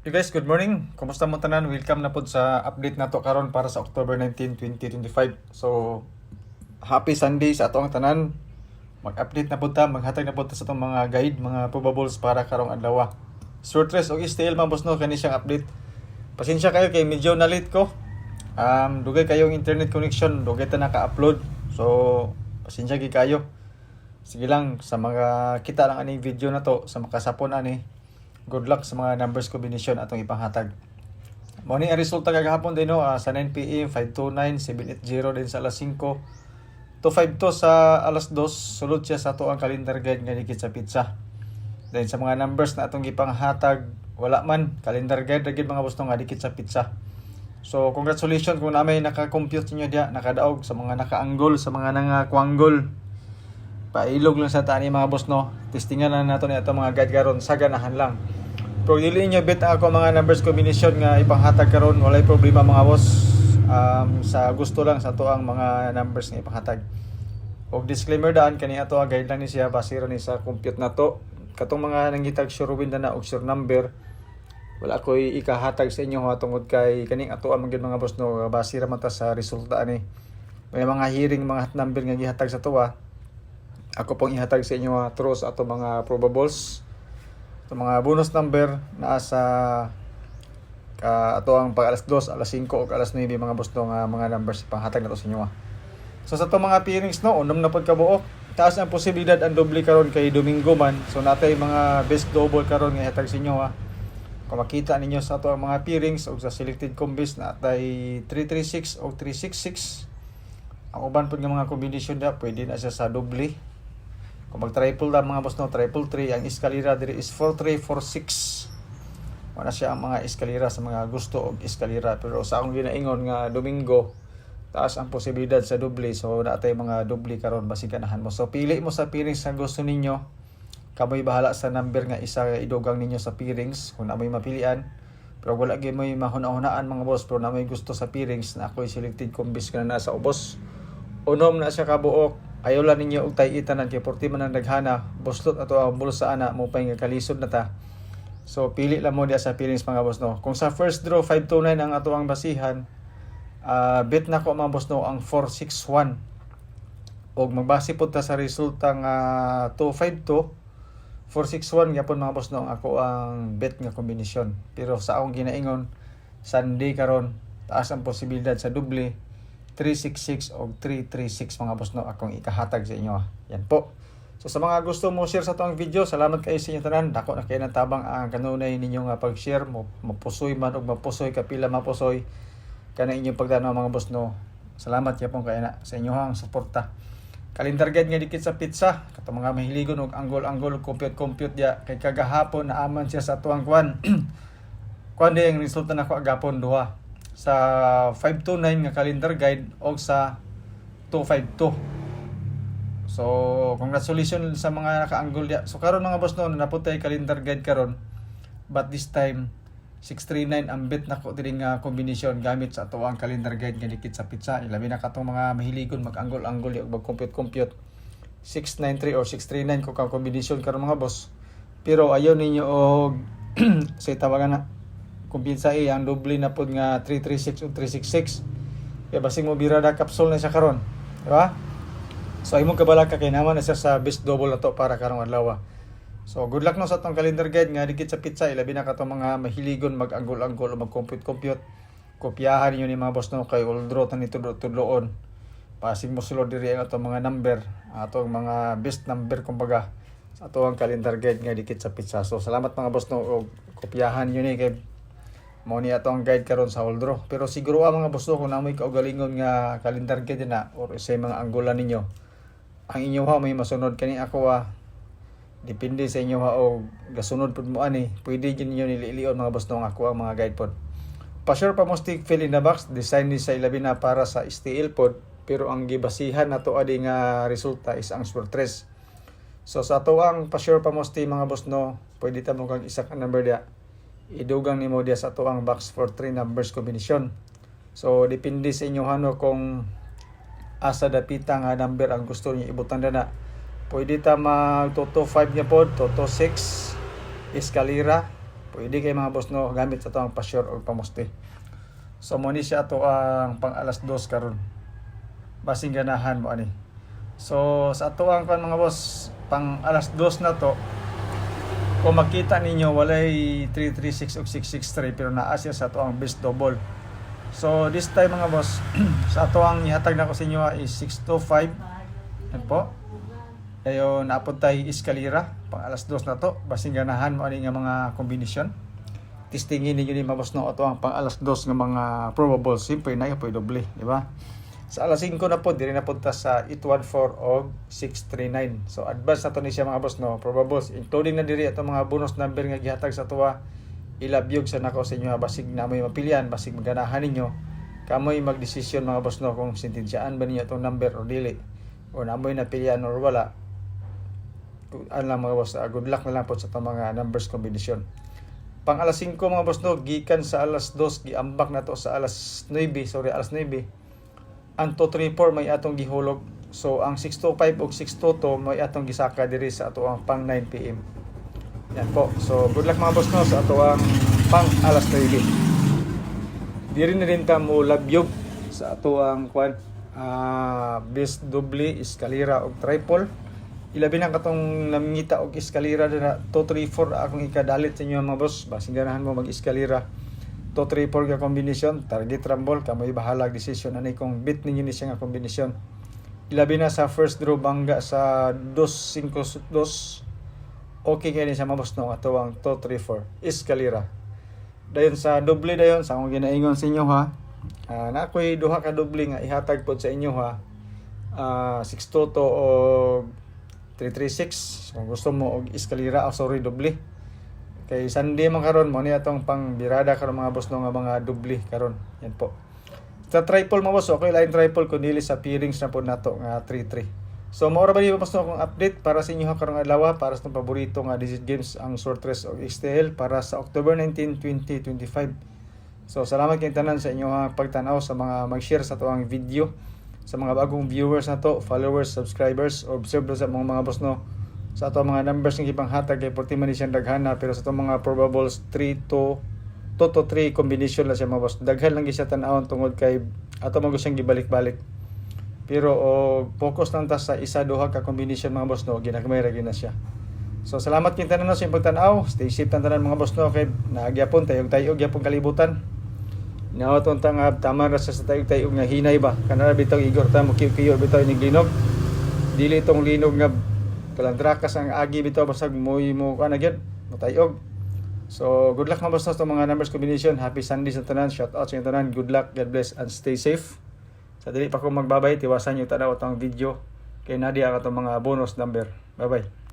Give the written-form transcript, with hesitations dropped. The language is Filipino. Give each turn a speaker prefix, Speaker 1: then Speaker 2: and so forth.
Speaker 1: Hey guys, good morning. Kumusta mo tanan? Welcome na pod sa update nato karon para sa October 19, 2025. So, happy Sunday sa atong tanan. Mag-update na pod ta, maghatag na pod ta sa atong mga guide, mga probables para karong adlaw. Short rest o STL mga boss no kani siyang update. Pasensya kayo kay medyo na late ko. Dugay kayong internet connection, dugay ta naka-upload. So, pasensya gi kayo. Sige lang sa mga kita lang aning video na to sa makasapon ani. Good luck sa mga numbers combination atong ipanghatag. Mao ni ang resulta kagahapon din no, sa 9 PM 529 780 din sa alas 5. 252 sa alas 2 sulod siya sa ato ang calendar guide nga dikit sa pizza. Then sa mga numbers na atong ipanghatag wala man calendar guide ra gid mga boss no nga dikit sa pizza. So congratulations kung namay naka-compute niyo dia, nakadaog sa mga naka-angle, sa mga nanga-quangle. Pailog lang sa tani mga boss no. Testingan na nato ni ato mga guide karon sa ganahan lang. Pero dili niyo bet ako mga numbers combination nga ipanghatag karon, walay problema mga boss. Sa gusto lang sa ato ang mga numbers nga ipanghatag. Og disclaimer daan kani ato ang guide lang ni siya base ni sa compute nato. Katong mga nangitag sure win na og sure number. Wala koy ikahatag sa inyo tungod kay kaning ato ang mga boss no base ra man ta sa resulta ani. May mga hearing mga number nga gihatag sa tuwa. Ako pong ihatag sa inyo true sa ato mga probables. Ito mga bonus number na sa ato ang pag alas 2, alas 5 o alas 9 mga boss no nga mga numbers panghatag nato sa inyo. So sa to mga pairings no, unom na pod kabuok. Taas ang posibilidad ang doble karon kay Domingo man. So natay mga best double karon nga ihatag sa inyo. Kung makita ninyo sa ato ang mga pairings o sa selected combis na natay 336 o 366. Ang uban pod nga mga combination da pwede na siya sa doble. Kung mag-triple lang mga boss no, triple 3, ang eskalera diri is 4346. Wala siya ang mga eskalera sa mga gusto og eskalera, pero sa akong ginaingon nga Domingo, taas ang posibilidad sa doble. So natay mga doble karon basig ganahan mo. So pili mo sa pairings sa gusto ninyo. Kamoy bahala sa number nga isa idugang ninyo sa pairings kung amoy mapilian. Pero wala gyud may mahuna-hunaan mga boss, pero na may gusto sa pairings na ako'y selected combis ka na sa ubos. Unom na siya kabuok. Ayaw lang ninyo og tay-itanan kay porti man ang daghana, boslot ato ang bulsa ana mo pay nga kalisod na ta. So pili lang mo diya sa pairings mga boss no. Kung sa first draw 529 ang ato ang basihan, bet na ko mga boss no ang 461. Og magbase pud ta sa resulta nga 252 461 gyapon mga boss no ang ako ang bet nga kombinasyon. Pero sa akong ginaingon Sunday karon taas ang posibilidad sa doble 366 o 336 mga boss no akong ikahatag sa inyo. Yan po. So sa mga gusto mo share sa itong video, salamat kayo sa inyo tanan. Dako na kayo ng tabang ang kanunay ninyo nga pag-share mo mapusoy man og mapusoy kapila mapusoy kana inyong pagtanaw mga boss no. Salamat ya pong kayo na sa inyo ang suporta. Calendar guide nga dikit sa pizza. Katong mga mahiligon og angle-angle compute dia kay kagahapon naaman siya sa tuang kwan. Kwan di ang resulta nako agapon duha sa 529 nga calendar guide o sa 252. So congratulations sa mga naka-angle dia. So karon mga boss no naputay calendar guide karon, but this time 639 ang bet nako diri nga combination gamit sa ato ang calendar guide nga dikit sa pizza. Ilabi na katong mga mahiligon mag-angle-angle og mag-compute 693 or 639 ko ka combination karon mga boss. Pero ayaw ninyo og say tawagan na kumpinsa ang doble na pod nga 336 o 366. Kaya basig mo birada capsule na siya karon, di ba? So imong kabala ka kay naman na siya sa best double na to para karong adlaw. So good luck no sa atong calendar guide nga dikit sa pizza. Ilabi na katong mga mahiligon mag-angle-angle o mag-compute. Kopyahan niyo ni mga boss no kay all draw tan tudloon. Pasig mo sulod diri ang atong mga number, atong mga best number kumbaga sa atong calendar guide nga dikit sa pizza. So salamat mga boss no og kopyahan niyo ni kay mao ni ato ang guide karon sa all draw. Pero siguro mga boss kung namoy kaugalingon nga calendar guide na or sa mga anggulan ninyo, ang inyo may masunod kani ako depende sa inyo o gasunod pud mo ani. Pwede din niyo nililion mga boss no ako ang mga guide pod. Pa-sure pa mo stick fill in the box, design ni sa ilabi na para sa STL pod, pero ang gibasihan nato adi nga resulta is ang sure tres. So sa ato ang pa-sure pa mo stick mga boss no, pwede ta mo kag isa ka number dia. Idugang nimo dia sa tuang box for 3 numbers combination. So depende sa inyo kung asa dapita nga number ang gusto niyo ibutang dana. Pwede ta mag toto 5 niya pod, toto 6 eskalera, Pwede kay mga boss no gamit sa to ang pa-sure o pamusti. So mo ni siya to ang pang alas 2 karon. Basing ganahan mo ani. So sa ato ang mga boss pang alas 2 na to, kung makita ninyo walay 336 o 663 pero naa siya sa ato ang best double. So this time mga boss sa ato ang ihatag na ko sa inyo is 625. Yan po. Ayo naapod tayo eskalera pang alas 2 na to. Basing ganahan mo ani nga mga kombinasyon. Testingin ninyo ni mga boss no ato ang pang alas 2 nga mga probable. Simple na yung doble, di ba? Sa alas 5 na po, diri na punta sa 814 o 639. So advance na to ni siya mga boss no, probables. Including na diri atong mga bonus number nga gihatag sa tuwa. Ilabyog sa nako sa inyo basig na mo'y mapilian, basig maganahan ninyo. Kamoy magdesisyon mga boss no kung sintidyaan ba ninyo itong number o dili. O namoy napilian or wala. Lang mga boss, good luck na lang po sa itong mga numbers combination. Pang alas 5 mga boss no, gikan sa alas 2, giambak na to sa alas 9, alas 9. Ang 234 may atong gihulog. So ang 625 ug 622 may atong gisaka diri sa ato ang pang 9 PM. Yan po. So good luck mga boss no sa ato ang pang alas 9. Diri na rin ta mo labyog sa ato ang kwan best double, eskalera ug triple. Ilabi na katong namingita og eskalera na 234 akong ikadalit sa inyo mga boss. Basing ganahan mo mag-eskalera 234 ka kombinasyon, target rumble, kamoy bahalag decision ani kung bit ninyo ni siya nga kombinasyon. Ilabi na sa first draw bangga sa 252. Okay kay ni sa mga boss no ato ang 234 eskalera. Dayon sa doble dayon sa akong ginaingon sa inyo ha. Na ako'y duha ka doble nga ihatag pod sa inyo ha. 622 o 336 kung gusto mo og eskalera doble. Kay Sunday man karon mo ni atong pang birada karon mga boss no nga mga doble karon. Yan po. Sa triple mga boss, okay line triple kun dili sa pairings na po nato nga 33. So mao ra ba ni boss no akong update para sa inyo karong adlaw para sa paborito nga digit games ang Sword Race og XTL para sa October 19, 2025. So salamat kay tanan sa inyong pagtan-aw sa mga mag-share sa to ang video. Sa mga bagong viewers na to, followers, subscribers, observe sa mga boss no. Sa ato mga numbers ng ibang hatag kay 40 man siyang daghana pero sa ato mga probables 3 to 3 combination lang siya mga boss. Daghan lang siya tan-awon tungod kay ato mag siyang gibalik-balik. Pero focus lang ta sa isa duha ka combination mga boss no, ginagmay ra gina siya. So salamat kin tanan sa inyong pagtan-aw. Stay safe tanan mga boss no kay naagyapon tayog gyapon kalibutan. Nawaton ta nga tama ra sa tayog nga hinay ba. Kanara bitaw igor ta mo kiyo bitaw inig linog. Dili itong linog nga kalandrakas ang agi bitaw basag mo kana gyud matayog. So good luck mga boss sa mga numbers combination. Happy Sunday sa tanan. Shout out sa inyo tanan. Good luck, God bless and stay safe. Sa dili pa ko magbabay, tiwasan niyo tanaw atong video kay nadia ka mga bonus number. Bye bye.